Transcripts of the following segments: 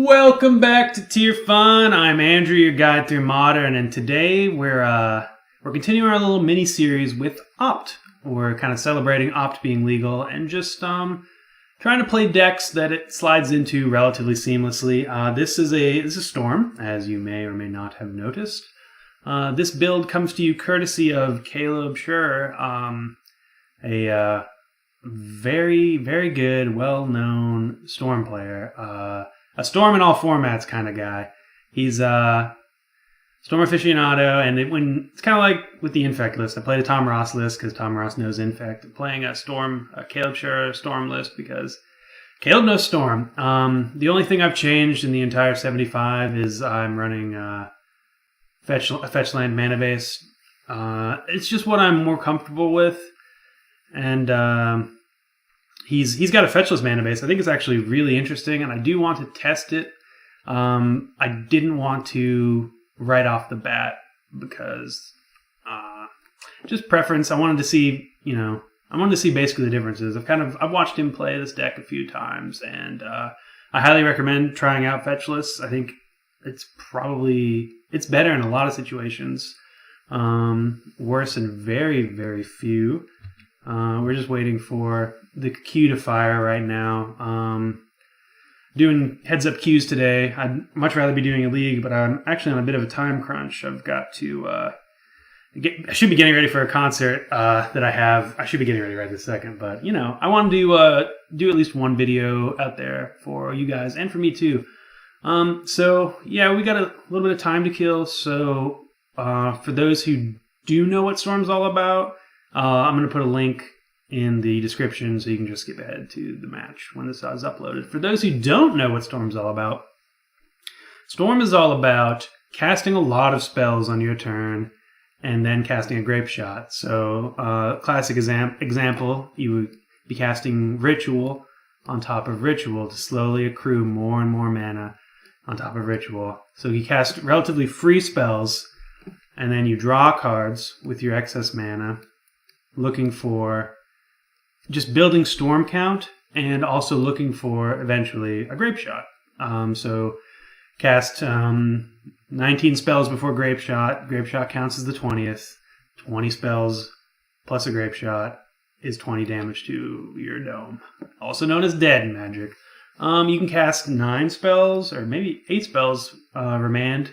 Welcome back to Tier Fun. I'm Andrew, your guide through Modern, and today we're continuing our little mini series with Opt. We're kind of celebrating Opt being legal and just trying to play decks that it slides into relatively seamlessly. This is a Storm, as you may or may not have noticed. This build comes to you courtesy of Caleb Scherer, a very, very good, well-known Storm player. A Storm in all formats kind of guy. He's a Storm aficionado, and it's kind of like with the Infect list. I played a Tom Ross list because Tom Ross knows Infect. I'm playing a Caleb Scherer Storm list because Caleb knows Storm. The only thing I've changed in the entire 75 is I'm running a fetchland mana base. It's just what I'm more comfortable with, and He's got a fetchless mana base. I think it's actually really interesting, and I do want to test it. I didn't want to right off the bat because just preference. I wanted to see, basically the differences. I've watched him play this deck a few times, and I highly recommend trying out fetchless. I think it's better in a lot of situations. Worse in very, very few. We're just waiting for the queue to fire right now. Doing heads-up queues today. I'd much rather be doing a league, but I'm actually on a bit of a time crunch. I've got to I should be getting ready for a concert that I have. I should be getting ready right this second, but I want to do at least one video out there for you guys and for me too. So yeah, we got a little bit of time to kill. So for those who do know what Storm's all about, I'm going to put a link in the description so you can just skip ahead to the match when this is uploaded. For those who don't know what Storm's all about, Storm is all about casting a lot of spells on your turn and then casting a Grape Shot. So classic example, you would be casting Ritual on top of Ritual to slowly accrue more and more mana on top of Ritual. So you cast relatively free spells, and then you draw cards with your excess mana, looking for just building Storm count and also looking for eventually a Grape Shot. So cast 19 spells before Grape Shot. Grape Shot counts as the 20th. 20 spells plus a Grape Shot is 20 damage to your dome. Also known as dead magic. You can cast 9 spells or maybe 8 spells. Remand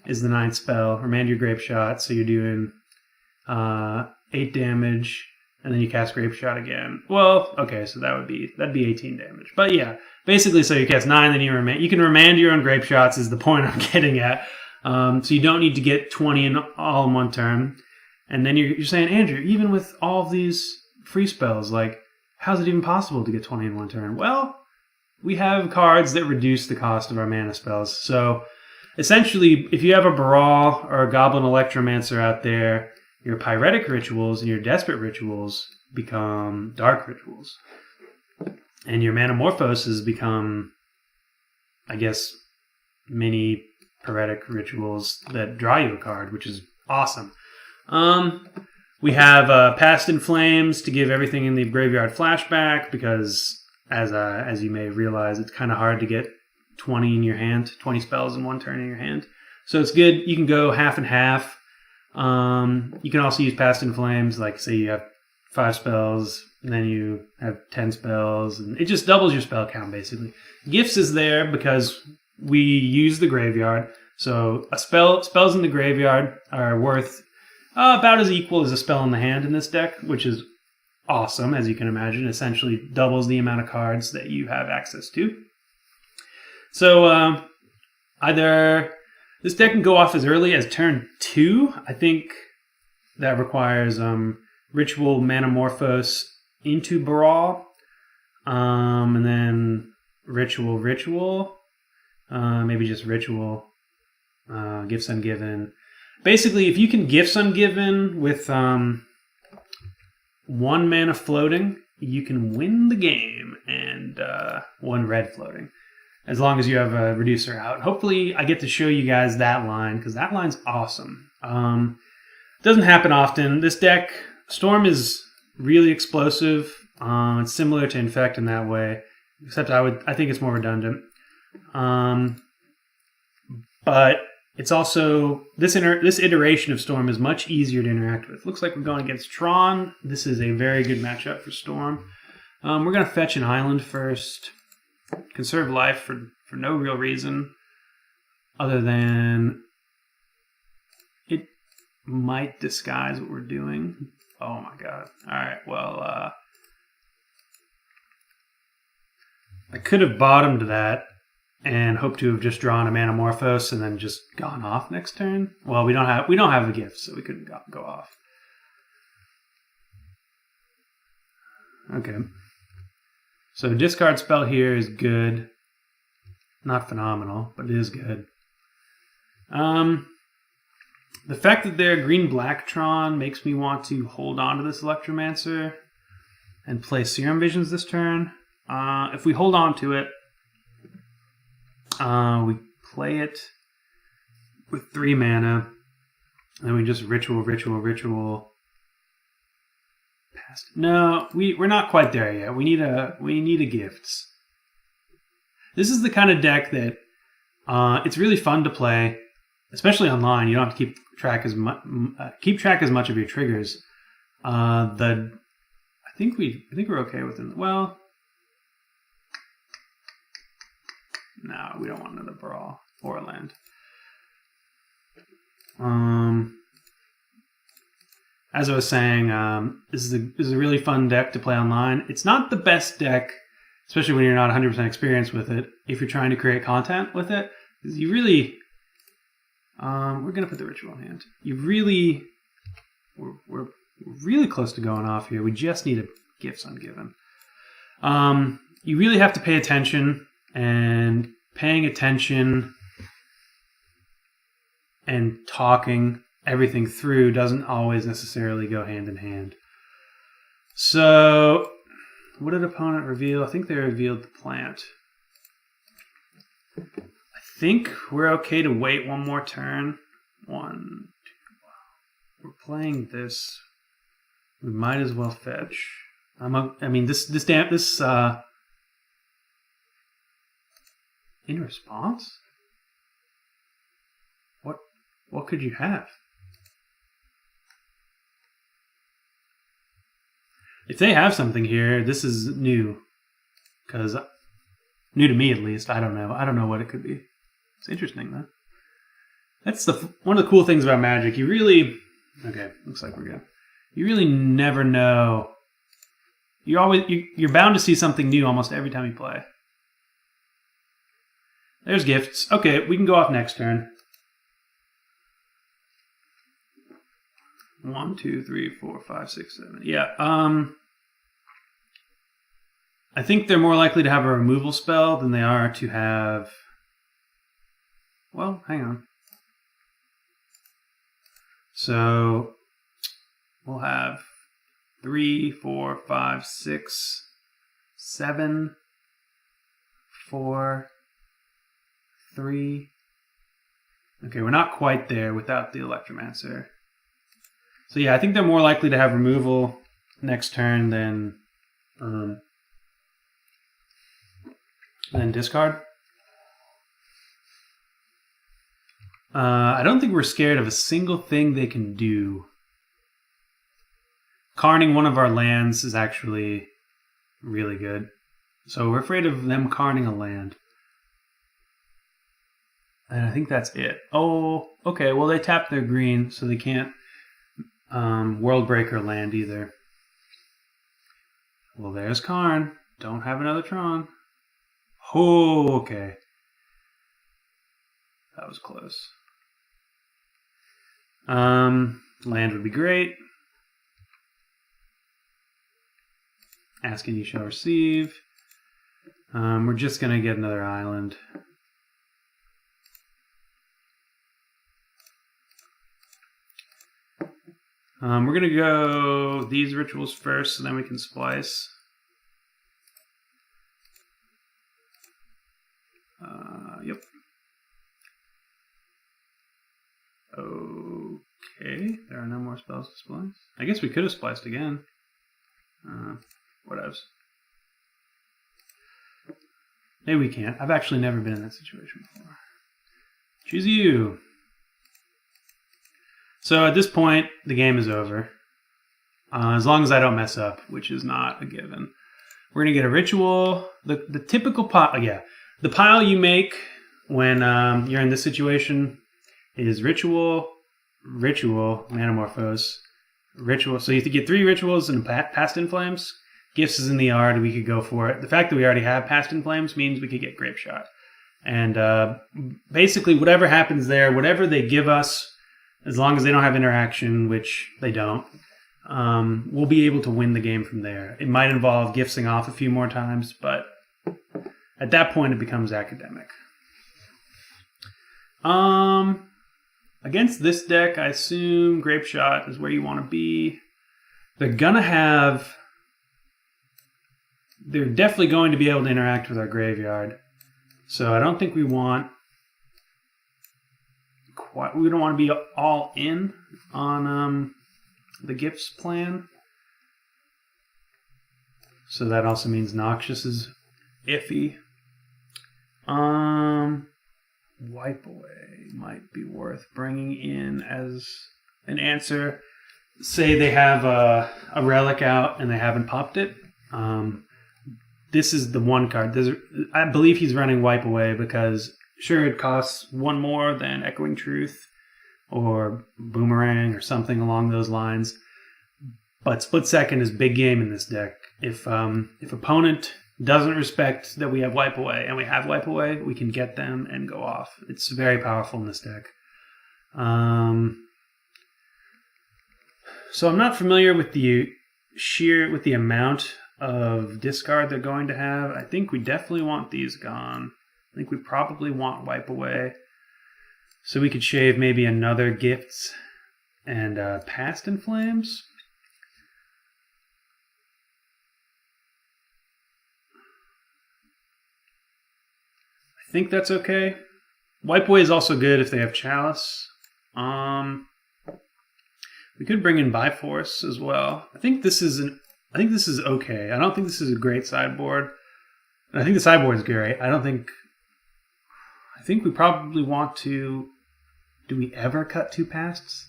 is the 9th spell. Remand your Grape Shot, so you're doing 8 damage, and then you cast Grape Shot again. Well, okay, so that'd be 18 damage. But yeah, basically, so you cast 9, then you can remand your own Grape Shots is the point I'm getting at. So you don't need to get 20 all in one turn. And then you're saying, Andrew, even with all of these free spells, how's it even possible to get 20 in one turn? Well, we have cards that reduce the cost of our mana spells. So essentially, if you have a Brawl or a Goblin Electromancer out there, your Pyretic Rituals and your Desperate Rituals become Dark Rituals. And your Manamorphoses become, I guess, mini Pyretic Rituals that draw you a card, which is awesome. We have Past in Flames to give everything in the graveyard flashback because, as you may realize, it's kind of hard to get 20 in your hand, 20 spells in one turn in your hand. So it's good. You can go half and half. You can also use Past in Flames, like say you have 5 spells, and then you have 10 spells, and it just doubles your spell count, basically. Gifts is there because we use the graveyard, so spells in the graveyard are worth about as equal as a spell in the hand in this deck, which is awesome, as you can imagine. It essentially doubles the amount of cards that you have access to. So either this deck can go off as early as turn 2. I think that requires Ritual Manamorphose into Brawl, and then Ritual, maybe just Ritual, Gifts Ungiven. Basically, if you can Gifts Ungiven with 1 mana floating, you can win the game, and 1 red floating, as long as you have a reducer out. Hopefully, I get to show you guys that line, because that line's awesome. Doesn't happen often. This deck, Storm, is really explosive. It's similar to Infect in that way, except I think it's more redundant. But it's also this iteration of Storm is much easier to interact with. Looks like we're going against Tron. This is a very good matchup for Storm. We're going to fetch an island first. Conserve life for no real reason other than it might disguise what we're doing. Oh my god. Alright, well, I could have bottomed that and hoped to have just drawn a Manamorphose and then just gone off next turn. Well, we don't have the gift, so we couldn't go off. Okay. So discard spell here is good. Not phenomenal, but it is good. The fact that they're green-black Tron makes me want to hold on to this Electromancer and play Serum Visions this turn. If we hold on to it, we play it with 3 mana, and we just ritual. No, we're not quite there yet. We need a gifts. This is the kind of deck that it's really fun to play, especially online. You don't have to keep track as much of your triggers. I think we're okay with it. Well, no, we don't want another brawl or a land. As I was saying, this is a really fun deck to play online. It's not the best deck, especially when you're not 100% experienced with it, if you're trying to create content with it. You really... we're going to put the ritual in hand. We're really close to going off here. We just need a Gifts Ungiven. You really have to pay attention, and paying attention and talking everything through doesn't always necessarily go hand in hand. So, what did opponent reveal? I think they revealed the plant. I think we're okay to wait one more turn. 1, 2, we're playing this. We might as well fetch. This in response? What could you have? If they have something here, this is new. Because, new to me at least, I don't know. I don't know what it could be. It's interesting, though. That's one of the cool things about Magic. You really... Okay, looks like we're good. You really never know. You're bound to see something new almost every time you play. There's gifts. Okay, we can go off next turn. 1, 2, 3, 4, 5, 6, 7. Yeah. I think they're more likely to have a removal spell than they are to have... Well, hang on. So we'll have 3, 4, 5, 6, 7, 4, 3. Okay, we're not quite there without the Electromancer. So yeah, I think they're more likely to have removal next turn than discard. I don't think we're scared of a single thing they can do. Carning one of our lands is actually really good. So we're afraid of them carning a land. And I think that's it. Oh, okay, well they tapped their green, so they can't Worldbreaker land either. Well, there's Karn. Don't have another Tron. Oh, okay. That was close. Land would be great. Asking you shall receive. We're just going to get another island. We're going to go these rituals first, so then we can splice. Yep. Okay, there are no more spells to splice. I guess we could have spliced again. Whatevs. Maybe we can't. I've actually never been in that situation before. Choose you. So at this point, the game is over. As long as I don't mess up, which is not a given. We're going to get a ritual. The typical pile, the pile you make when you're in this situation is ritual, Manamorphose, ritual. So you get 3 rituals and Past in Flames. Gifts is in the yard. We could go for it. The fact that we already have Past in Flames means we could get Grape Shot. And basically, whatever happens there, whatever they give us, as long as they don't have interaction, which they don't, we'll be able to win the game from there. It might involve gifting off a few more times, but at that point, it becomes academic. Against this deck, I assume Grape Shot is where you want to be. They're definitely going to be able to interact with our graveyard. So I don't think we don't want to be all in on the gifts plan. So that also means Noxious is iffy. Wipe Away might be worth bringing in as an answer. Say they have a relic out and they haven't popped it. This is the one card. I believe he's running Wipe Away because sure it costs 1 more than Echoing Truth or Boomerang or something along those lines. But Split Second is big game in this deck. If opponent doesn't respect that we have Wipe Away and we have Wipe Away, we can get them and go off. It's very powerful in this deck. So I'm not familiar with the amount of discard they're going to have. I think we definitely want these gone. I think we probably want Wipe Away. So we could shave maybe another Gifts and Past in Flames. I think that's okay. Wipe Away is also good if they have Chalice. We could bring in Biforce as well. I think this is okay. I don't think this is a great sideboard. I think the sideboard is great. I think we probably want to. Do we ever cut 2 Pasts?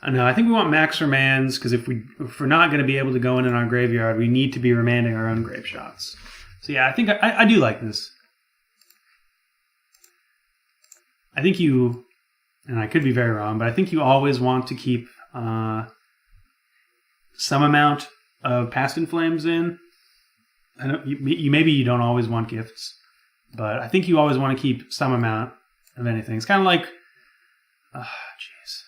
No, I think we want max remands because if we're not going to be able to go in our graveyard, we need to be remanding our own Grape Shots. So yeah, I think I do like this. I think you, and I could be very wrong, but I think you always want to keep some amount of Past in Flames in. I know maybe you don't always want gifts, but I think you always want to keep some amount of anything. It's kind of like, jeez.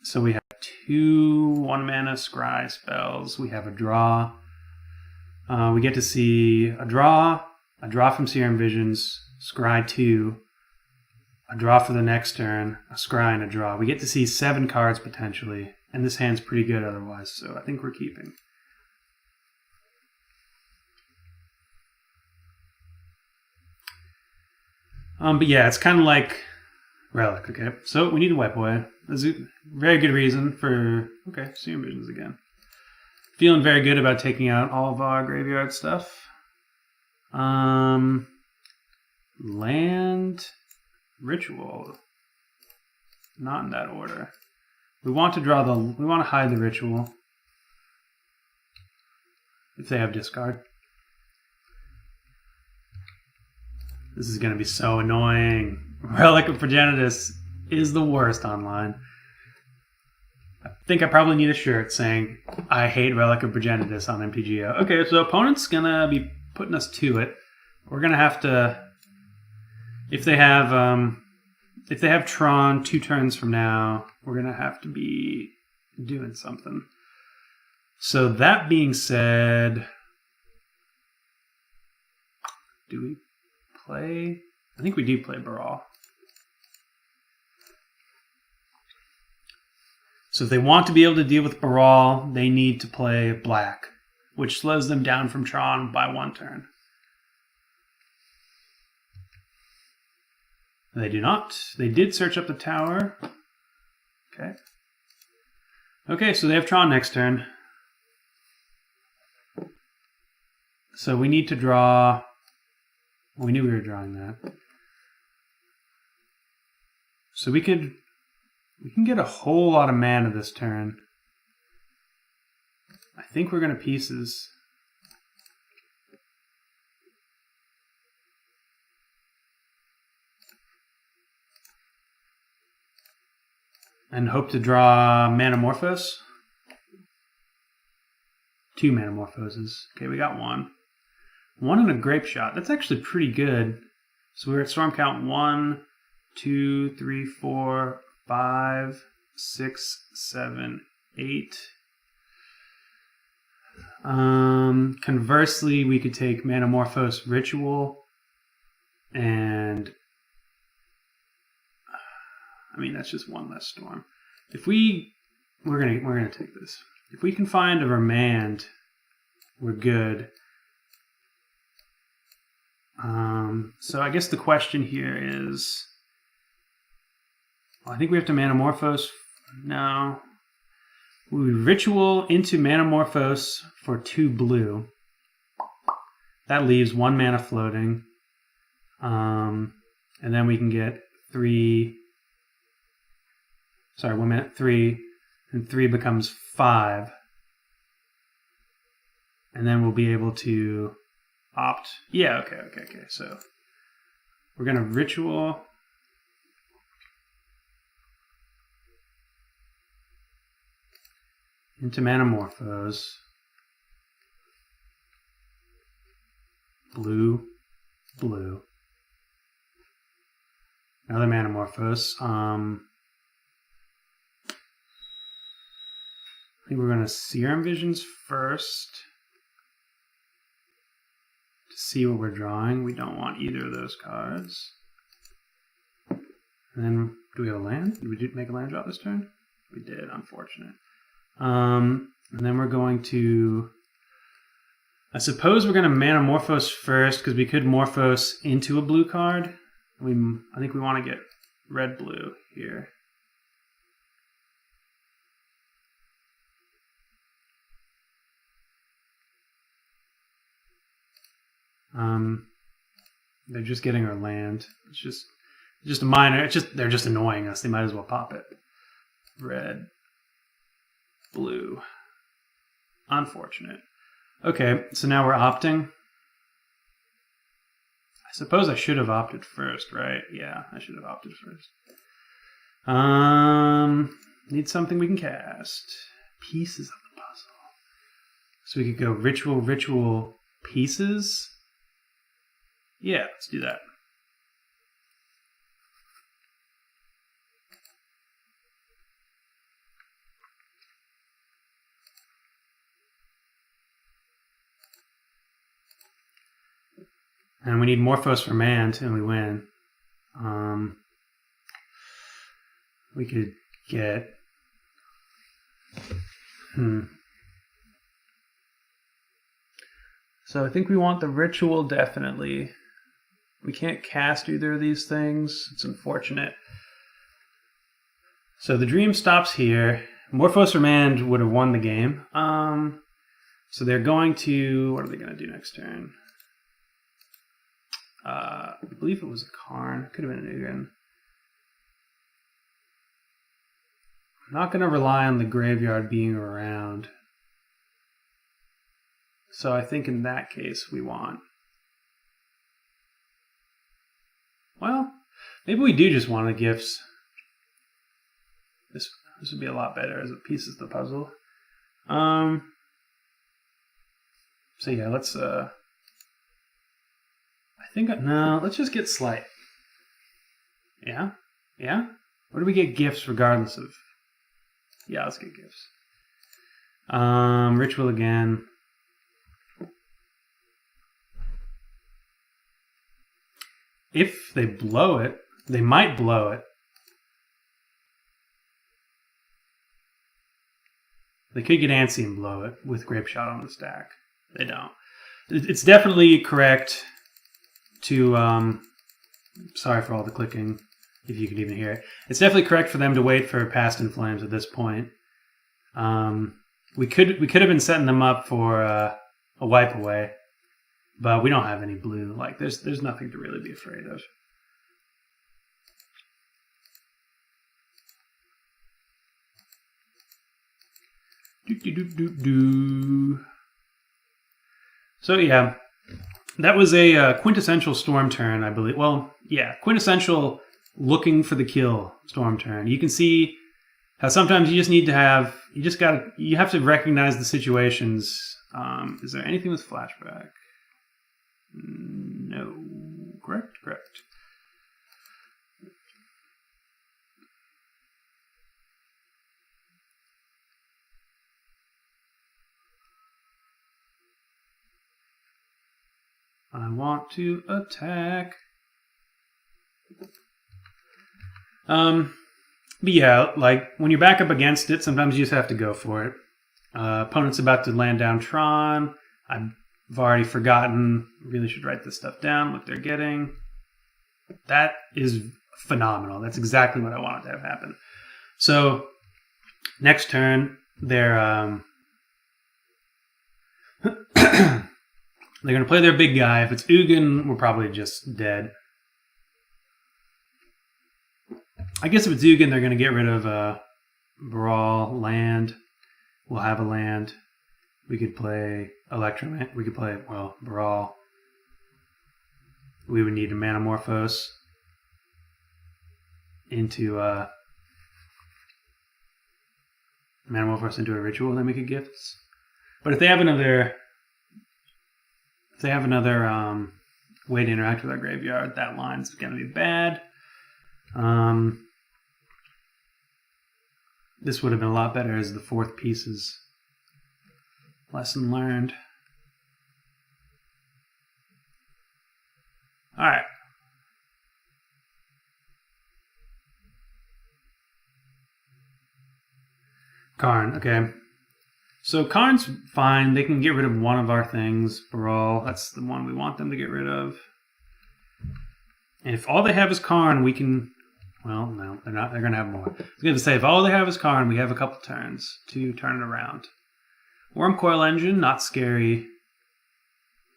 So we have 2 1-mana scry spells. We have a draw. We get to see a draw from Serum Visions, scry 2, a draw for the next turn, a scry, and a draw. We get to see 7 cards potentially, and this hand's pretty good otherwise, so I think we're keeping. But yeah, it's kind of like Relic, okay? So we need to Wipe Away. There's a very good reason for... Okay, Serum Visions again. Feeling very good about taking out all of our graveyard stuff. Land... Ritual. Not in that order. We want to we want to hide the Ritual. If they have discard. This is going to be so annoying. Relic of Progenitus is the worst online. I think I probably need a shirt saying, I hate Relic of Progenitus on MTG. Okay, so opponent's going to be putting us to it. We're going to have to... If they have Tron 2 turns from now, we're going to have to be doing something. So that being said... Do we play? I think we do play Baral. So if they want to be able to deal with Baral, they need to play black, which slows them down from Tron by 1 turn. They do not. They did search up the tower. Okay. Okay, so they have Tron next turn. So we need to draw... We knew we were drawing that. So we can get a whole lot of mana this turn. I think we're going to pieces. And hope to draw Manamorphose. 2 Manamorphoses. Okay, we got 1. 1 and a Grape Shot. That's actually pretty good. So we're at storm count 1, 2, 3, 4, 5, 6, 7, 8. Conversely, we could take Manamorphose Ritual and... I mean, that's just 1 less storm. If we're gonna take this. If we can find a Remand, we're good. So I guess the question here is, I think we have to Manamorphose. No. We Ritual into Manamorphose for 2 blue. That leaves 1 mana floating. And then we can get 3. Sorry, 1 mana, 3. And 3 becomes 5. And then we'll be able to opt. Yeah, okay. So we're going to Ritual. Into Manamorphose. Blue. Another Manamorphose. I think we're going to Serum Visions first. To see what we're drawing. We don't want either of those cards. And then, do we have a land? Did we make a land drop this turn? We did, unfortunate. And then we're going to... I suppose we're going to Manamorphose first, because we could Morphose into a blue card. I think we want to get red-blue here. They're just getting our land. It's just a minor. They're just annoying us. They might as well pop it. Red, blue. Unfortunate. Okay, so now we're opting. I suppose I should have opted first, right? Yeah, I should have opted first. Need something we can cast. Pieces of the puzzle. So we could go ritual, pieces. Yeah, let's do that. And we need Morphos for Mand, and we win. We could get... So I think we want the Ritual, definitely. We can't cast either of these things. It's unfortunate. So the Dream stops here. Morphos Remand would have won the game. So they're going to... What are they going to do next turn? I believe it was a Karn. Could have been an Ugin. I'm not going to rely on the graveyard being around. So I think in that case we want... Well, maybe we do just want the gifts. This would be a lot better as it pieces the puzzle. So yeah, let's... No, let's just get Slight. Yeah? Yeah? Or do we get gifts regardless of... Yeah, let's get gifts. Ritual again. If they blow it, they might blow it. They could get antsy and blow it with Grape Shot on the stack. They don't. It's definitely correct to... sorry for all the clicking, if you could even hear it. It's definitely correct for them to wait for Past in Flames at this point. We could have been setting them up for a wipe away, but we don't have any blue. Like there's nothing to really be afraid of. So yeah, that was a quintessential storm turn, I believe. Well, yeah, quintessential looking for the kill storm turn. You can see how sometimes you just need to have, you have to recognize the situations. Is there anything with flashback? No. Correct. I want to attack. But yeah, like when you're back up against it, sometimes you just have to go for it. Opponent's about to land down Tron. I've already forgotten. Really should write this stuff down, what they're getting. That is phenomenal. That's exactly what I wanted to have happen. So next turn, they're they're going to play their big guy. If it's Ugin, we're probably just dead. I guess if it's Ugin, they're going to get rid of Brawl, land. We'll have a land. We could play Electro. We could play, well, Brawl. We would need a Manamorphose into Manamorphose into a ritual, then we could gifts. But if they have another way to interact with our graveyard, that line's going to be bad. This would have been a lot better as the fourth pieces. Lesson learned. All right. Karn, okay. So Karn's fine. They can get rid of one of our things. Brawl, that's the one we want them to get rid of. And if all they have is Karn, we can... Well, no, they're not. They're going to have more. I was going to say, if all they have is Karn, we have a couple turns to turn it around. Wormcoil Engine, not scary.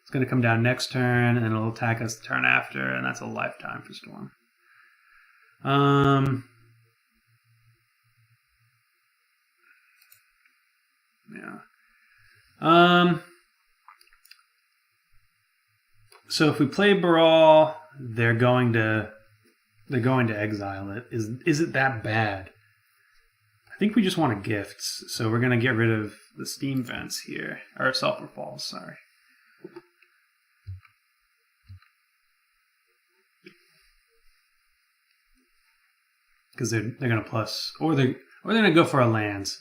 It's going to come down next turn, and it'll attack us the turn after, and that's a lifetime for Storm. Yeah. So if we play Brawl, they're going to exile it. Is it that bad? I think we just want gifts, so we're going to get rid of the Steam Vents here. Or Sulfur Falls, sorry. Because they're going to plus... Or they're going to go for our lands.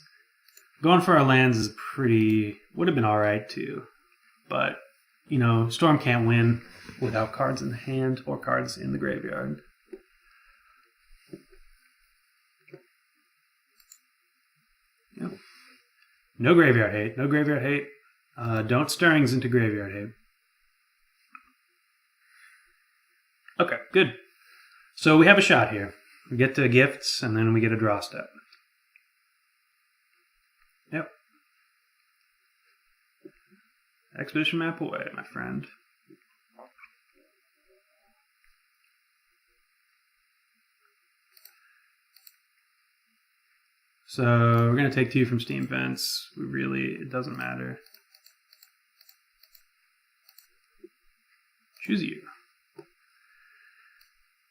Going for our lands is would have been alright too. But, you know, Storm can't win without cards in the hand or cards in the graveyard. Yep. No graveyard hate. No graveyard hate. Don't stirrings into graveyard hate. Okay, good. So we have a shot here. We get to gifts, and then we get a draw step. Yep. Expedition map away, my friend. So we're going to take 2 from Steam Vents. It doesn't matter. Choose you.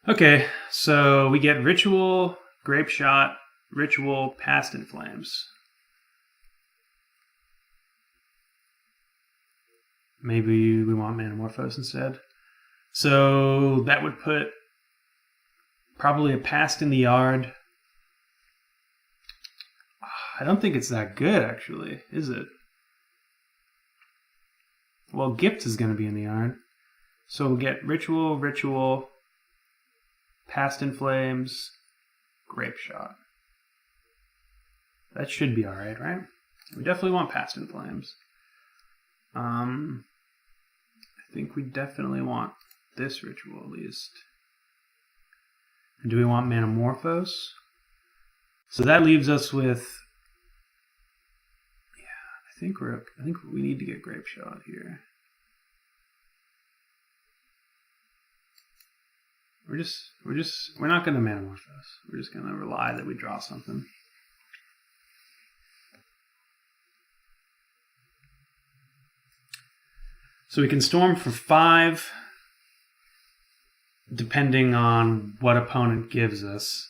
Okay, so we get Ritual, Grape Shot, Ritual, Past in Flames. Maybe we want Manamorphose instead. So that would put probably a Past in the yard. I don't think it's that good, actually, is it? Well, Gift is going to be in the yard. So we'll get Ritual, Ritual, Past in Flames, Grape Shot. That should be alright, right? We definitely want Past in Flames. I think we definitely want this ritual at least. And do we want Manamorphose? So that leaves us with I think we need to get Grape Shot here. We're not going to Manamorphose. We're just going to rely that we draw something. So we can Storm for 5, depending on what opponent gives us.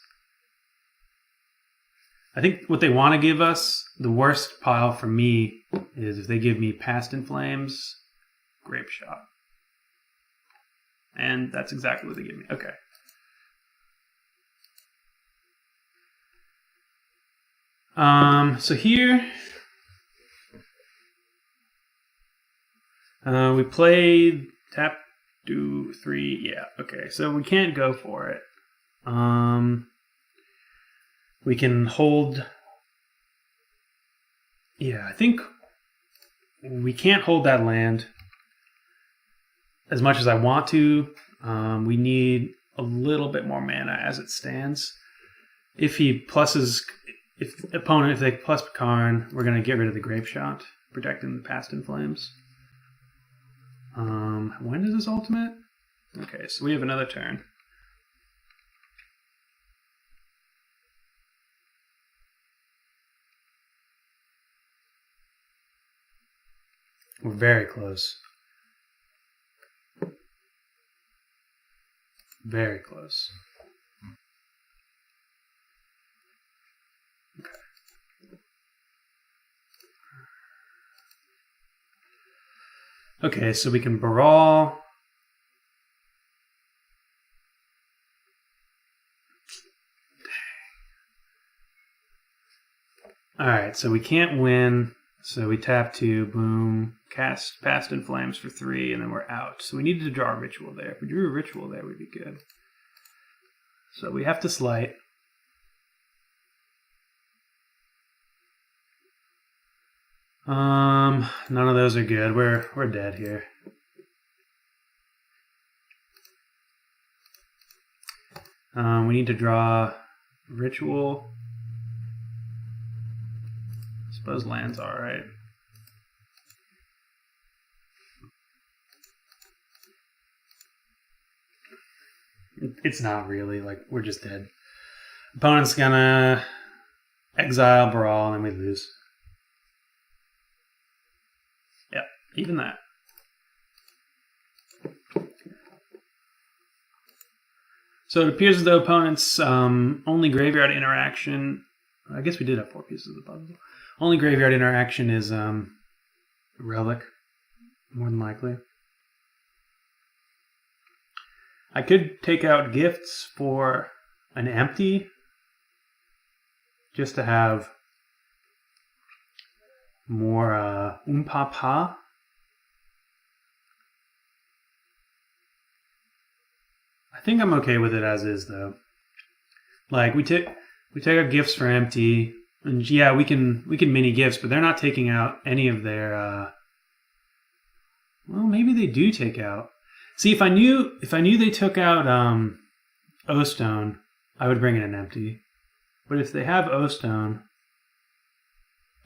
I think what they want to give us, the worst pile for me, is if they give me Past in Flames, Grape Shot. And that's exactly what they give me. Okay. So here, we played tap, do 3. Yeah, okay. So we can't go for it. We can hold. Yeah, I think we can't hold that land as much as I want to. We need a little bit more mana as it stands. If he pluses, if they plus Karn, we're going to get rid of the Grape Shot, protecting the Past in Flames. When is his ultimate? Okay, so we have another turn. We're very close. Very close. Okay. Okay, so we can Baral. Alright, so we can't win. So we tap 2, boom, cast Past in Flames for 3, and then we're out. So we needed to draw a Ritual there. If we drew a Ritual there, we'd be good. So we have to Slight. None of those are good. We're dead here. We need to draw Ritual. I suppose land's alright. It's not really, like, we're just dead. Opponent's gonna exile Baral and then we lose. Yep, even that. So it appears as though opponent's only graveyard interaction. I guess we did have 4 pieces of the puzzle. Only graveyard interaction is Relic, more than likely. I could take out Gifts for an empty, just to have more Umpapa. I think I'm okay with it as is, though. Like, we take our Gifts for empty. And yeah, we can mini Gifts, but they're not taking out any of their. Well, maybe they do take out. See, if I knew they took out O-Stone, I would bring in an empty. But if they have O-Stone,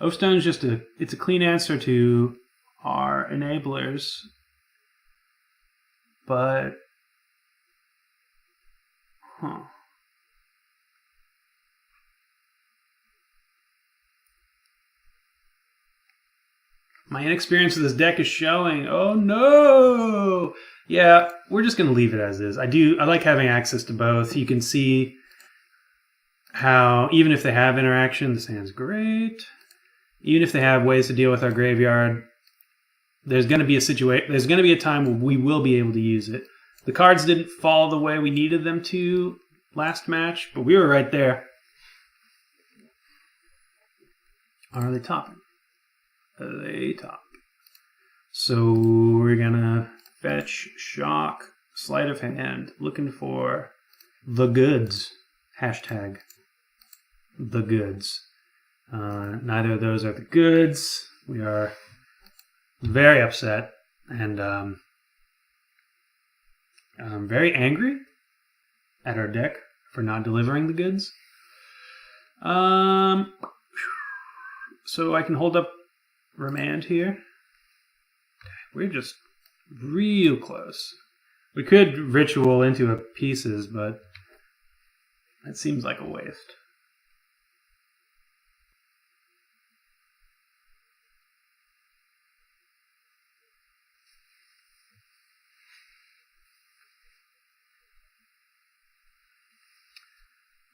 O-Stone's just it's a clean answer to our enablers. But my inexperience with this deck is showing. Oh no! Yeah, we're just going to leave it as is. I like having access to both. You can see how, even if they have interaction, this hand's great. Even if they have ways to deal with our graveyard, there's going to be a time where we will be able to use it. The cards didn't fall the way we needed them to last match, but we were right there. Are they topping? They top. So we're gonna fetch, shock, sleight of hand, looking for the goods. Hashtag the goods. Neither of those are the goods. We are very upset and very angry at our deck for not delivering the goods. So I can hold up remand here. We're just real close. We could ritual into a pieces, but that seems like a waste.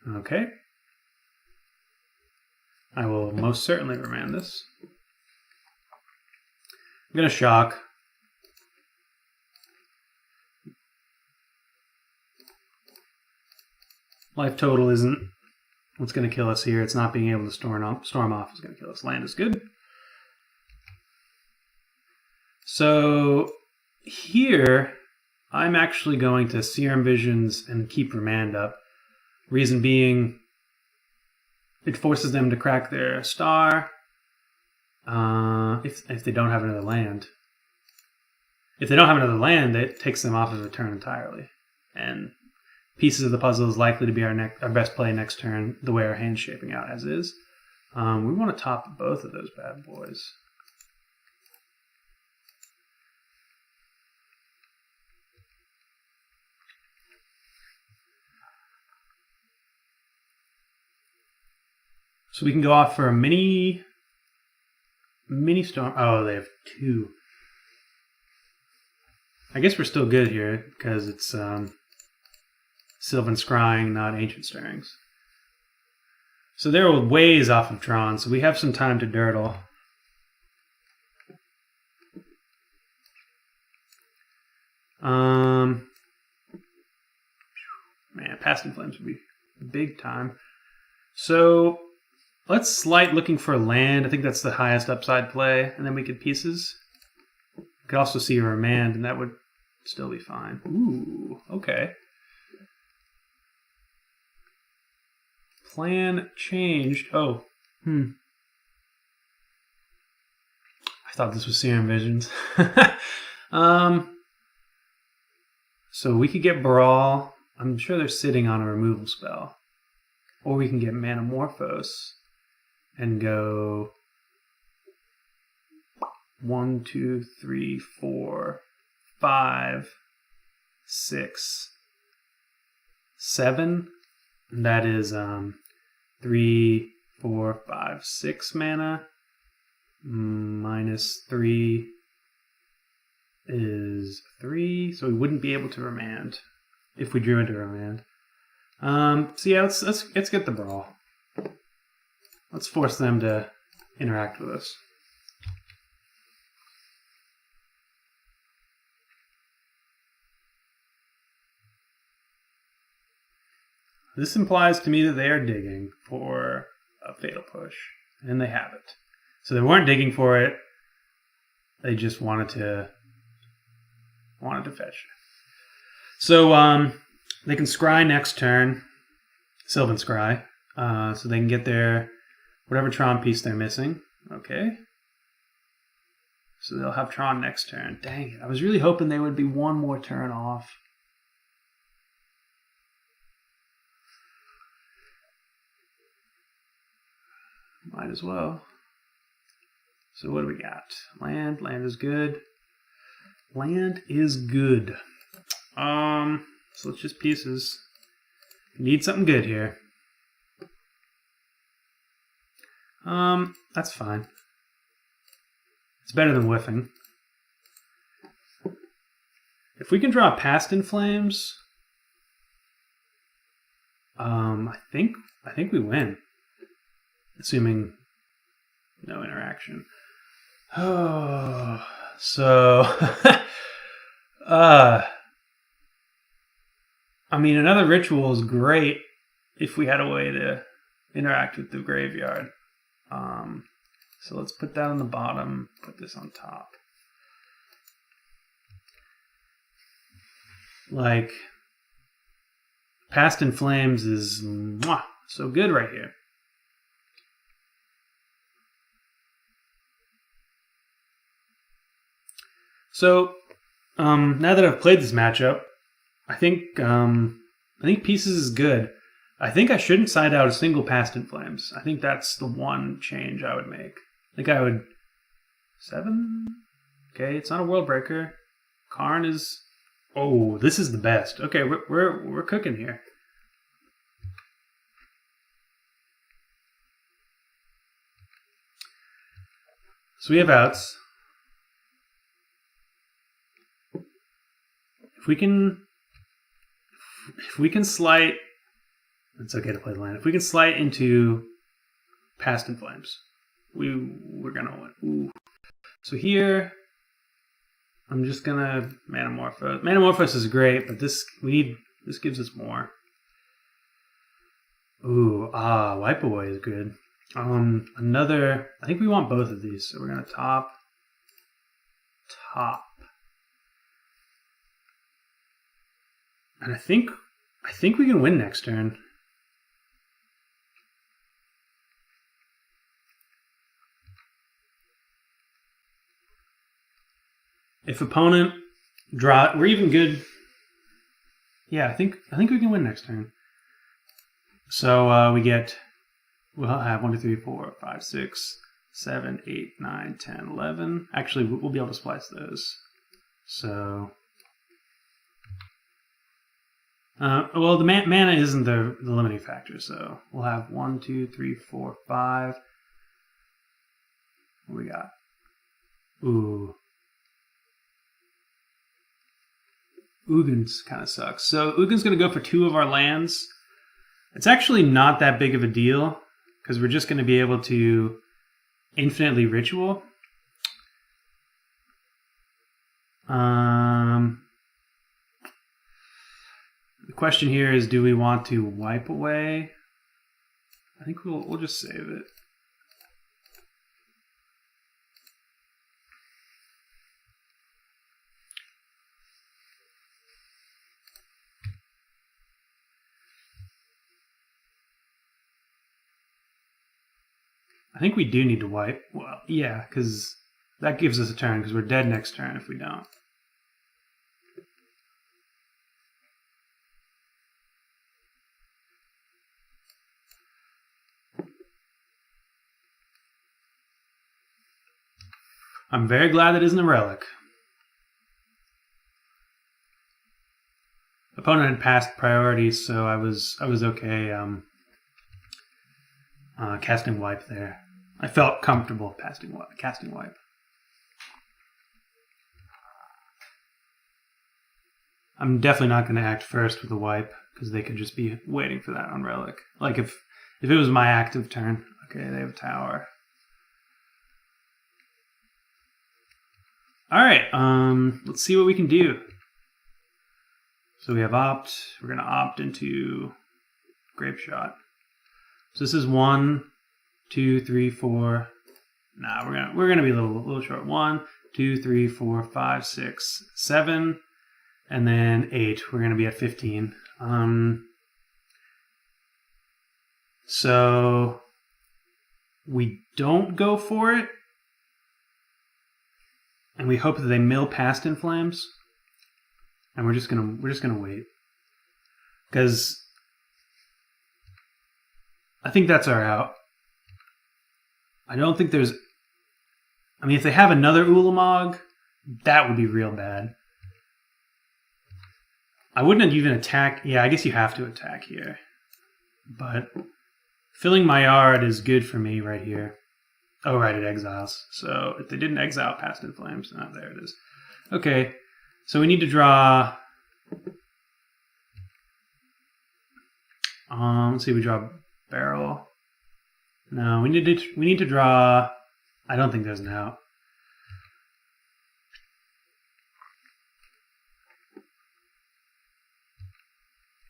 Okay. I will most certainly remand this. I'm going to shock. Life total isn't what's going to kill us here. It's not being able to storm off is going to kill us. Land is good. So here, I'm actually going to Serum Visions and keep Remand up. Reason being, it forces them to crack their star if they don't have another land. If they don't have another land, it takes them off of the turn entirely. And pieces of the puzzle is likely to be our best play next turn, the way our hand's shaping out as is. We want to top both of those bad boys. So we can go off for a mini storm. Oh, they have two. I guess we're still good here because it's Sylvan Scrying, not Ancient Stirrings. So they're ways off of Tron, so we have some time to dirtle. Man, Past in Flames would be big time. So let's slight looking for land. I think that's the highest upside play, and then we could pieces. We could also see a remand, and that would still be fine. Ooh, okay. Plan changed. Oh, I thought this was Serum Visions. So we could get Brawl. I'm sure they're sitting on a removal spell. Or we can get Manamorphose and go 1, 2, 3, 4, 5, 6, 7. That is 3, 4, 5, 6 mana. Minus 3 is 3. So we wouldn't be able to remand if we drew into remand. So yeah, let's get the Brawl. Let's force them to interact with us. This implies to me that they are digging for a Fatal Push, and they have it. So they weren't digging for it; they just wanted to fetch. So they can scry next turn, Sylvan Scry, so they can get their whatever Tron piece they're missing. Okay. So they'll have Tron next turn. Dang it! I was really hoping they would be one more turn off. Might as well. So what do we got? Land. Land is good. Land is good. So it's just pieces. Need something good here. That's fine. It's better than whiffing. If we can draw Past in Flames, I think we win. Assuming no interaction. Oh, so I mean, another ritual is great if we had a way to interact with the graveyard. So let's put that on the bottom, put this on top. Like, Past in Flames is so good right here. So, now that I've played this matchup, I think pieces is good. I think I shouldn't side out a single Past in Flames. I think that's the one change I would make. I think I would 7. Okay, it's not a world breaker. Karn is. Oh, this is the best. Okay, we're cooking here. So we have outs. If we can slight, it's okay to play the land. If we can slight into Past in Flames, we're gonna win. Ooh. So here, I'm just gonna Manamorphose. Manamorphose is great, but this gives us more. Ooh, Wipe Away is good. Another. I think we want both of these, so we're gonna top. And I think we can win next turn. If opponent draw, we're even good. Yeah, I think we can win next turn. So we'll have 1, 2, 3, 4, 5, 6, 7, 8, 9, 10, 11. Actually, we'll be able to splice those. So. Well, the mana isn't the limiting factor, so we'll have 1, 2, 3, 4, 5. What we got? Ooh. Ugin's kind of sucks. So Ugin's going to go for 2 of our lands. It's actually not that big of a deal, because we're just going to be able to infinitely ritual. The question here is, do we want to wipe away? I think we'll just save it. I think we do need to wipe. Well, yeah, because that gives us a turn, because we're dead next turn if we don't. I'm very glad that isn't a relic. Opponent had passed priorities, so I was okay casting wipe there. I felt comfortable casting wipe. I'm definitely not going to act first with a wipe, because they could just be waiting for that on relic. Like if it was my active turn. Okay, they have a tower. All right, let's see what we can do. So we have opt. We're going to opt into Grape Shot. So this is 1, 2, 3, 4. Nah, we're gonna be a little short. 1, 2, 3, 4, 5, 6, 7, and then 8. We're gonna be at 15. So we don't go for it, and we hope that they mill Past in Flames, and we're just gonna wait, because I think that's our out. I don't think there's. I mean, if they have another Ulamog, that would be real bad. I wouldn't even attack. Yeah, I guess you have to attack here. But filling my yard is good for me right here. Oh, right, it exiles. So if they didn't exile Past in Flames, there it is. Okay, so we need to draw. Let's see, we draw Barrel. No, we need to draw. I don't think there's an out.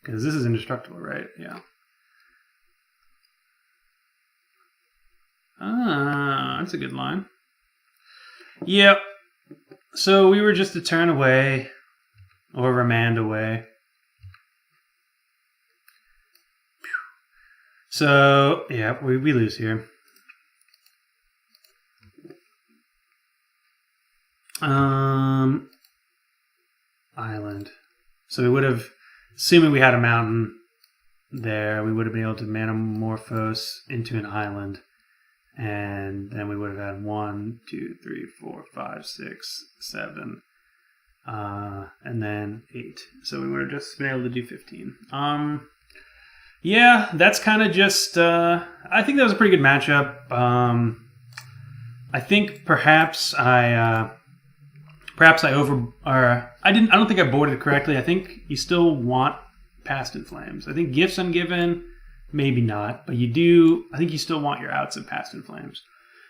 Because this is indestructible, right? Yeah. That's a good line. Yep. So we were just a turn away, or remand away. So, yeah, we lose here. Island. So we would have, assuming we had a mountain there, we would have been able to Manamorphose into an island. And then we would have had 1, 2, 3, 4, 5, 6, 7, and then 8. So we would have just been able to do 15. Yeah, that's kind of just. I think that was a pretty good matchup. I think perhaps I over, or I didn't. I don't think I boarded it correctly. I think you still want Past in Flames. I think Gifts Ungiven, maybe not, but you do. I think you still want your outs of Past in Flames.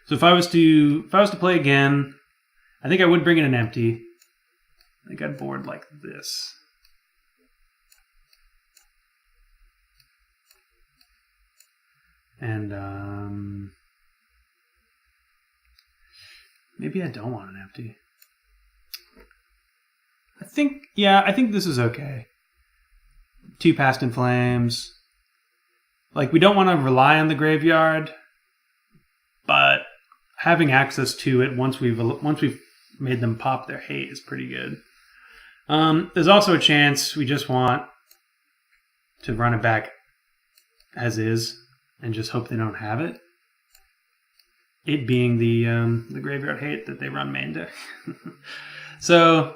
So if I was to play again, I think I would bring in an empty. I think I'd board like this. And maybe I don't want an empty. I think this is okay. 2 Past in Flames. Like, we don't want to rely on the graveyard, but having access to it once we've made them pop their hate is pretty good. There's also a chance we just want to run it back as is and just hope they don't have it. It being the graveyard hate that they run main deck. So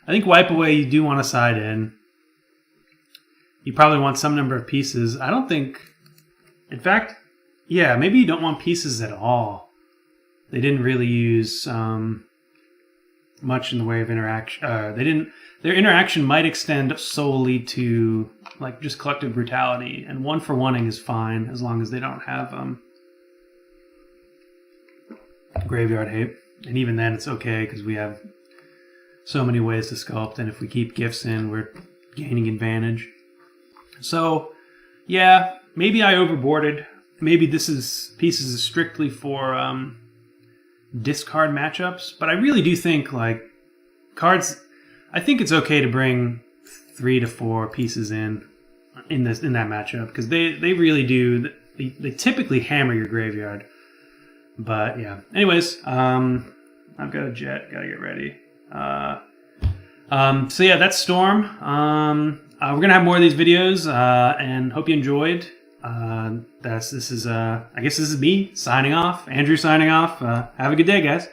I think Wipe Away you do want to side in. You probably want some number of pieces. I don't think, in fact, yeah, maybe you don't want pieces at all. They didn't really use much in the way of interaction. Their interaction might extend solely to like just collective brutality, and 1-for-1ing is fine as long as they don't have graveyard hate. And even then, it's okay because we have so many ways to sculpt, and if we keep gifts in, we're gaining advantage. So, yeah, maybe I overboarded. Maybe pieces is strictly for discard matchups, but I really do think like cards. I think it's okay to bring 3 to 4 pieces in that matchup because they really do. They typically hammer your graveyard. But yeah. Anyways, I've got a jet. Gotta get ready. So yeah, that's Storm. We're gonna have more of these videos, and hope you enjoyed. I guess this is me signing off. Andrew signing off. Have a good day, guys.